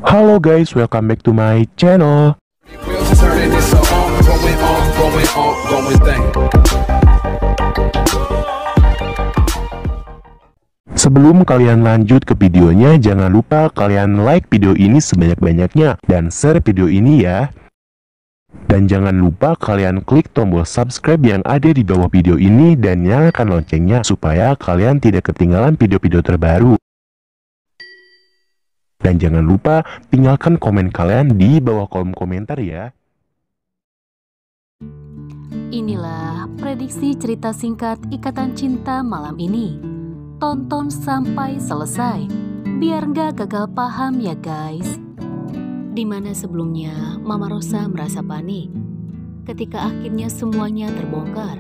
Halo guys, welcome back to my channel. Sebelum kalian lanjut ke videonya, jangan lupa kalian like video ini sebanyak-banyaknya dan share video ini ya. Dan jangan lupa kalian klik tombol subscribe yang ada di bawah video ini dan nyalakan loncengnya supaya kalian tidak ketinggalan video-video terbaru. Dan jangan lupa tinggalkan komen kalian di bawah kolom komentar ya. Inilah prediksi cerita singkat Ikatan Cinta malam ini. Tonton sampai selesai, biar nggak gagal paham ya guys. Dimana sebelumnya Mama Rosa merasa panik ketika akhirnya semuanya terbongkar.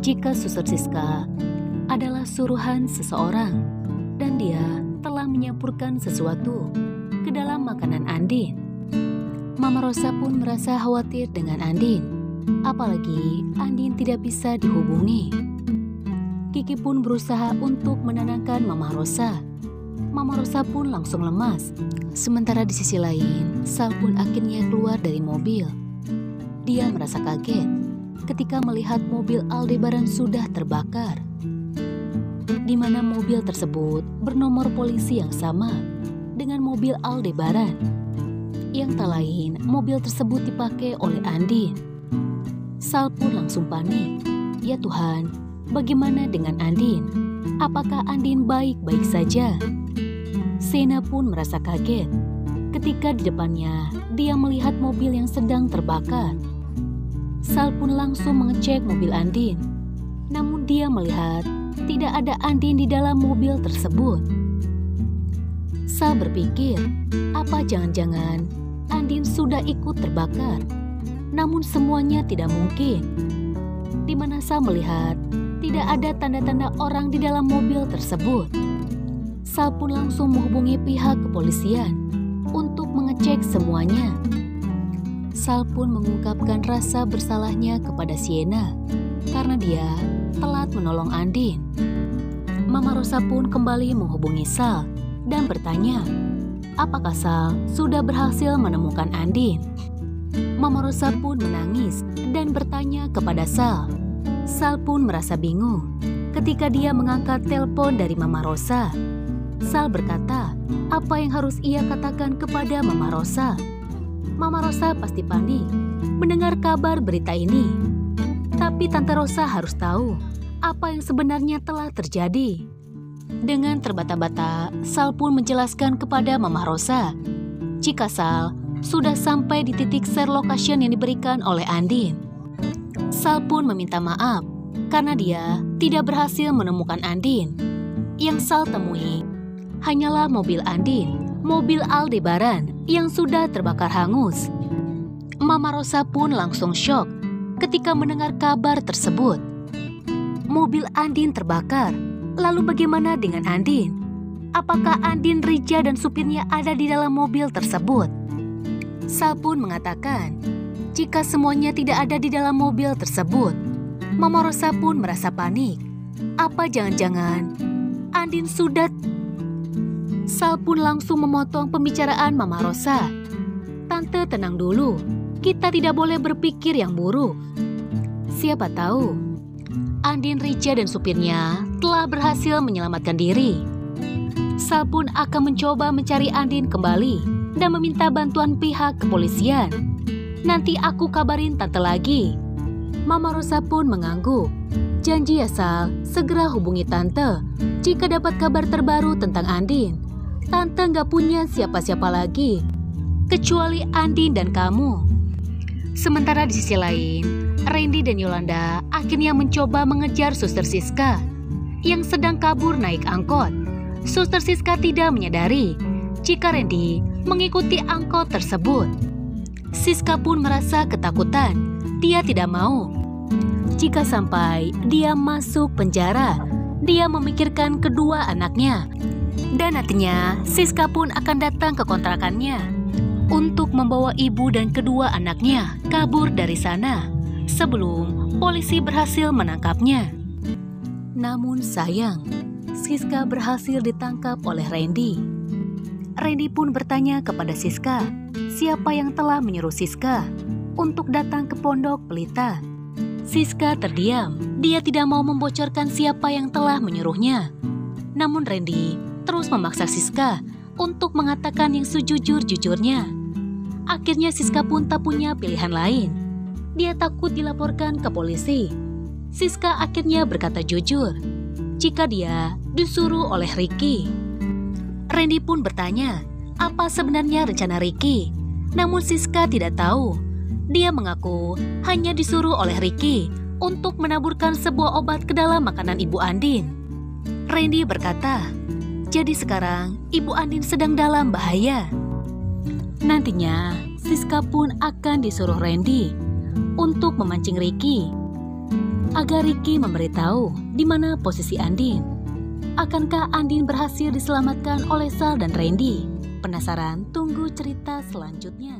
Jika Suster Siska adalah suruhan seseorang dan dia telah menyampurkan sesuatu ke dalam makanan Andin. Mama Rosa pun merasa khawatir dengan Andin, apalagi Andin tidak bisa dihubungi. Kiki pun berusaha untuk menenangkan Mama Rosa. Mama Rosa pun langsung lemas. Sementara di sisi lain, Sal pun akhirnya keluar dari mobil. Dia merasa kaget ketika melihat mobil Aldebaran sudah terbakar, di mana mobil tersebut bernomor polisi yang sama dengan mobil Aldebaran. Yang tak lain, mobil tersebut dipakai oleh Andin. Sal pun langsung panik. Ya Tuhan, bagaimana dengan Andin? Apakah Andin baik-baik saja? Sena pun merasa kaget ketika di depannya dia melihat mobil yang sedang terbakar. Sal pun langsung mengecek mobil Andin, namun dia melihat tidak ada Andin di dalam mobil tersebut. Sal berpikir, apa jangan-jangan Andin sudah ikut terbakar? Namun semuanya tidak mungkin. Di mana Sal melihat tidak ada tanda-tanda orang di dalam mobil tersebut. Sal pun langsung menghubungi pihak kepolisian untuk mengecek semuanya. Sal pun mengungkapkan rasa bersalahnya kepada Sienna karena dia telat menolong Andin. Mama Rosa pun kembali menghubungi Sal dan bertanya, apakah Sal sudah berhasil menemukan Andin? Mama Rosa pun menangis dan bertanya kepada Sal. Sal pun merasa bingung ketika dia mengangkat telepon dari Mama Rosa. Sal berkata, apa yang harus ia katakan kepada Mama Rosa? Mama Rosa pasti panik mendengar kabar berita ini. Tapi Tante Rosa harus tahu apa yang sebenarnya telah terjadi. Dengan terbata-bata, Sal pun menjelaskan kepada Mama Rosa jika Sal sudah sampai di titik share location yang diberikan oleh Andin. Sal pun meminta maaf karena dia tidak berhasil menemukan Andin. Yang Sal temui hanyalah mobil Andin, mobil Aldebaran yang sudah terbakar hangus. Mama Rosa pun langsung syok ketika mendengar kabar tersebut. Mobil Andin terbakar, lalu bagaimana dengan Andin? Apakah Andin, Rija, dan supirnya ada di dalam mobil tersebut? Sal pun mengatakan, jika semuanya tidak ada di dalam mobil tersebut. Mama Rosa pun merasa panik. Apa jangan-jangan Andin sudah... Sal pun langsung memotong pembicaraan Mama Rosa. Tante, tenang dulu. Kita tidak boleh berpikir yang buruk. Siapa tahu Andin, Rija, dan supirnya telah berhasil menyelamatkan diri. Sal pun akan mencoba mencari Andin kembali dan meminta bantuan pihak kepolisian. Nanti aku kabarin Tante lagi. Mama Rosa pun mengangguk. Janji ya Sal, segera hubungi Tante jika dapat kabar terbaru tentang Andin. Tante nggak punya siapa-siapa lagi, kecuali Andin dan kamu. Sementara di sisi lain, Randy dan Yolanda akhirnya mencoba mengejar Suster Siska yang sedang kabur naik angkot. Suster Siska tidak menyadari jika Randy mengikuti angkot tersebut. Siska pun merasa ketakutan. Dia tidak mau jika sampai dia masuk penjara. Dia memikirkan kedua anaknya. Dan nantinya Siska pun akan datang ke kontrakannya untuk membawa ibu dan kedua anaknya kabur dari sana sebelum polisi berhasil menangkapnya. Namun sayang, Siska berhasil ditangkap oleh Randy. Randy pun bertanya kepada Siska, siapa yang telah menyuruh Siska untuk datang ke Pondok Pelita. Siska terdiam, dia tidak mau membocorkan siapa yang telah menyuruhnya. Namun Randy terus memaksa Siska untuk mengatakan yang sejujur-jujurnya. Akhirnya Siska pun tak punya pilihan lain. Dia takut dilaporkan ke polisi. Siska akhirnya berkata jujur jika dia disuruh oleh Ricky. Randy pun bertanya, apa sebenarnya rencana Ricky? Namun Siska tidak tahu. Dia mengaku hanya disuruh oleh Ricky untuk menaburkan sebuah obat ke dalam makanan Ibu Andin. Randy berkata, jadi sekarang Ibu Andin sedang dalam bahaya. Nantinya, Siska pun akan disuruh Randy untuk memancing Ricky agar Ricky memberitahu di mana posisi Andin. Akankah Andin berhasil diselamatkan oleh Sal dan Randy? Penasaran? Tunggu cerita selanjutnya.